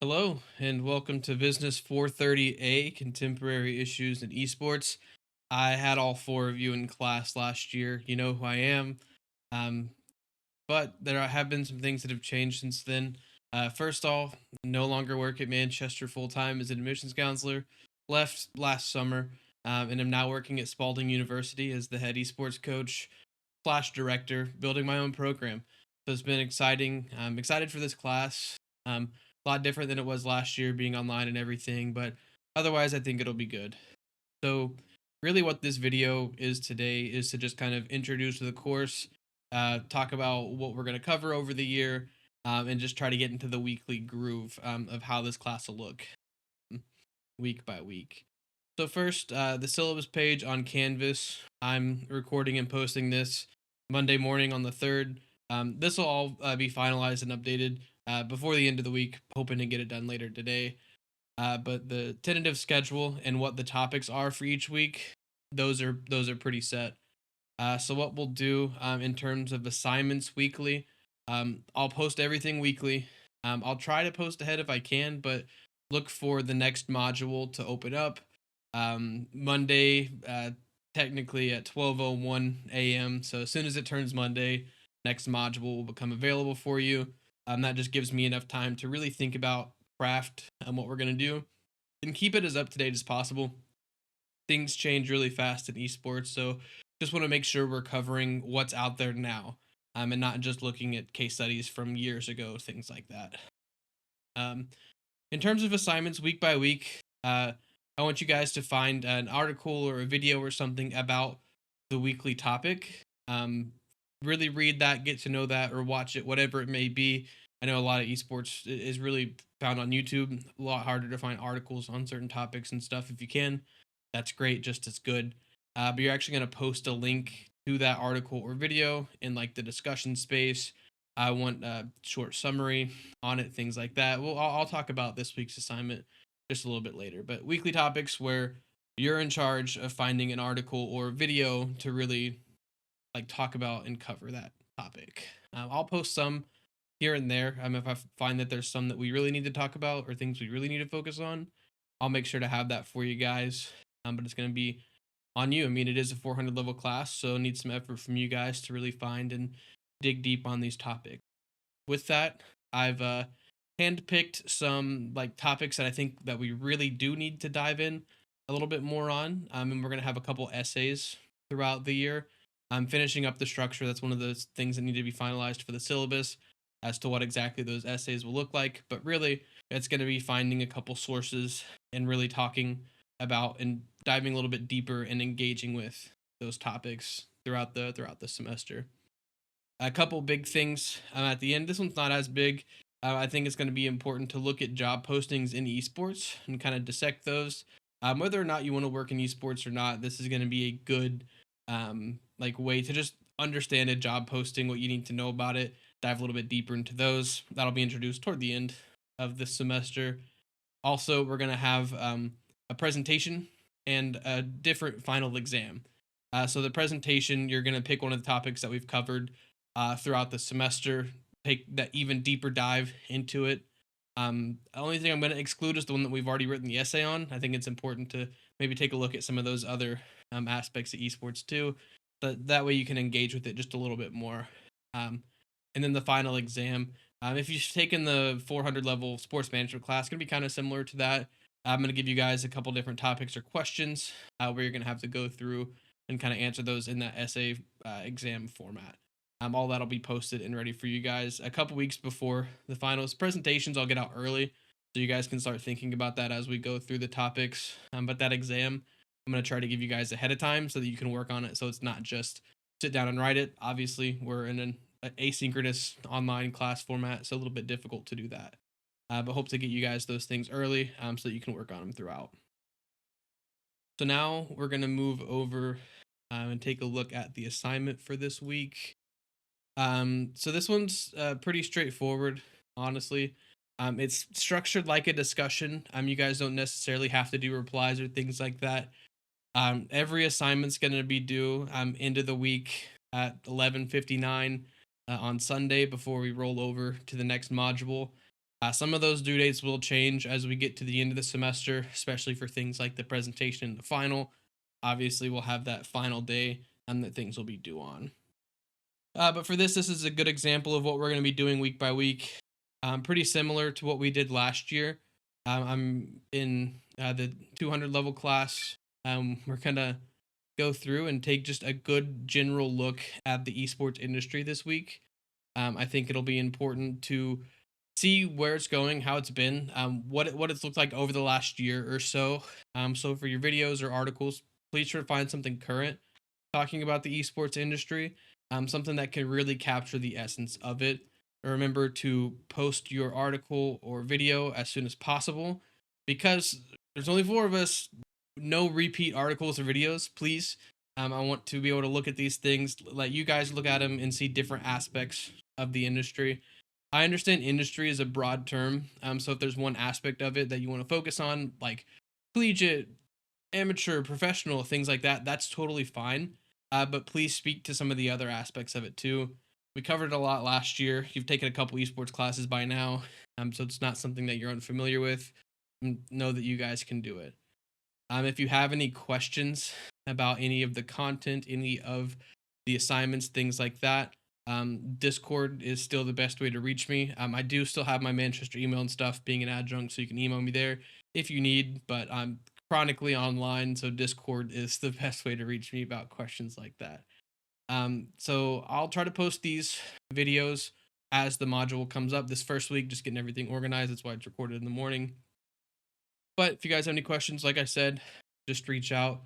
Hello, and welcome to Business 430A Contemporary Issues in Esports. I had all four of you in class last year. You know who I am. Um, but have been some things that have changed since then. First off, no longer work at Manchester full time as an admissions counselor. Left last summer, and am now working at Spalding University as the head esports coach slash director, building my own program. So it's been exciting. I'm excited for this class. A lot different than it was last year, being online and everything, but otherwise, I think it'll be good. So, really, what this video is today is to just kind of introduce the course, talk about what we're going to cover over the year, and just try to get into the weekly groove of how this class will look week by week. So, first, the syllabus page on Canvas. I'm recording and posting this Monday morning on the 3rd. This will all be finalized and updated before the end of the week, hoping to get it done later today. But the tentative schedule and what the topics are for each week, those are pretty set. So what we'll do in terms of assignments weekly, I'll post everything weekly. I'll try to post ahead if I can, but look for the next module to open up Monday, technically at 12:01 a.m. So as soon as it turns Monday, next module will become available for you. That just gives me enough time to really think about craft and what we're gonna do, and keep it as up to date as possible. Things change really fast in esports, so just want to make sure we're covering what's out there now, and not just looking at case studies from years ago, things like that. Um, in terms of assignments week by week, I want you guys to find an article or a video or something about the weekly topic. Really read that, get to know that, or watch it, whatever it may be. I know a lot of esports is really found on YouTube. A lot harder to find articles on certain topics and stuff. If you can, that's great, just as good. But you're actually going to post a link to that article or video in like the discussion space. I want a short summary on it, things like that. Well, I'll talk about this week's assignment just a little bit later. But weekly topics where you're in charge of finding an article or video to really like talk about and cover that topic. I'll post some here and there. If I find that there's some that we really need to talk about or things we really need to focus on, I'll make sure to have that for you guys. But it's going to be on you. I mean, it is a 400 level class, so it needs some effort from you guys to really find and dig deep on these topics. With that, I've handpicked some like topics that I think that we really do need to dive in a little bit more on. And we're gonna have a couple essays throughout the year. I'm finishing up the structure. That's one of those things that need to be finalized for the syllabus as to what exactly those essays will look like. But really, it's going to be finding a couple sources and really talking about and diving a little bit deeper and engaging with those topics throughout the semester. A couple big things at the end. This one's not as big. I think it's going to be important to look at job postings in esports and kind of dissect those. Whether or not you want to work in esports or not, this is going to be a good like way to just understand a job posting, what you need to know about it, dive a little bit deeper into those. That'll be introduced toward the end of this semester. Also, we're going to have a presentation and a different final exam. So the presentation, you're going to pick one of the topics that we've covered throughout the semester, take that even deeper dive into it. The only thing I'm going to exclude is the one that we've already written the essay on. I think it's important to maybe take a look at some of those other aspects of esports too. But that way you can engage with it just a little bit more. And then the final exam. If you've taken the 400 level sports management class, it's going to be kind of similar to that. I'm going to give you guys a couple different topics or questions where you're going to have to go through and kind of answer those in that essay exam format. All that'll be posted and ready for you guys a couple weeks before the finals. Presentations I'll get out early so you guys can start thinking about that as we go through the topics. But that exam, I'm going to try to give you guys ahead of time so that you can work on it. So it's not just sit down and write it. Obviously, we're in an asynchronous online class format, so a little bit difficult to do that. But hope to get you guys those things early so that you can work on them throughout. So now we're going to move over and take a look at the assignment for this week. So this one's pretty straightforward, honestly. It's structured like a discussion. You guys don't necessarily have to do replies or things like that. Every assignment's going to be due into the week at 11:59 on Sunday before we roll over to the next module. Some of those due dates will change as we get to the end of the semester, especially for things like the presentation and the final. Obviously, we'll have that final day that things will be due on. But for this is a good example of what we're going to be doing week by week. Pretty similar to what we did last year. I'm in the 200 level class. We're going to go through and take just a good general look at the esports industry this week. I think it'll be important to see where it's going, how it's been, what it's looked like over the last year or so. So for your videos or articles, please try to find something current talking about the esports industry, something that can really capture the essence of it. Remember to post your article or video as soon as possible because there's only four of us. No repeat articles or videos, please. I want to be able to look at these things, let you guys look at them and see different aspects of the industry. I understand industry is a broad term. So if there's one aspect of it that you want to focus on, like collegiate, amateur, professional, things like that, that's totally fine. But please speak to some of the other aspects of it too. We covered a lot last year. You've taken a couple esports classes by now, so it's not something that you're unfamiliar with. Know that you guys can do it. If you have any questions about any of the content, any of the assignments, things like that, Discord is still the best way to reach me. I do still have my Manchester email and stuff being an adjunct, so you can email me there if you need, but I'm chronically online, so Discord is the best way to reach me about questions like that. So I'll try to post these videos as the module comes up this first week, just getting everything organized. That's why it's recorded in the morning. But if you guys have any questions, like I said, just reach out.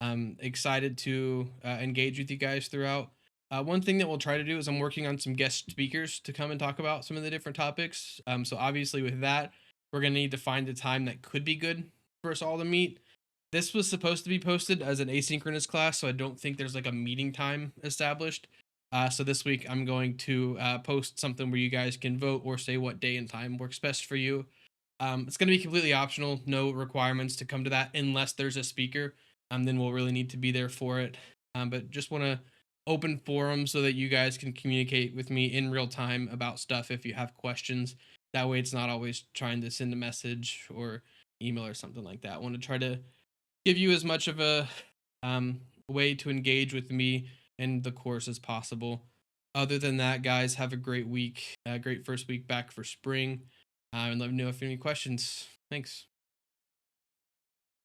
I'm excited to engage with you guys throughout. One thing that we'll try to do is I'm working on some guest speakers to come and talk about some of the different topics. So obviously with that, we're gonna need to find a time that could be good for us all to meet. This was supposed to be posted as an asynchronous class, so I don't think there's like a meeting time established. So this week I'm going to post something where you guys can vote or say what day and time works best for you. It's going to be completely optional, no requirements to come to that unless there's a speaker. Then we'll really need to be there for it. But just want to open forum so that you guys can communicate with me in real time about stuff if you have questions. That way, it's not always trying to send a message or email or something like that. I want to try to give you as much of a way to engage with me and the course as possible. Other than that, guys, have a great week. Great first week back for spring. And let me know if you have any questions. Thanks.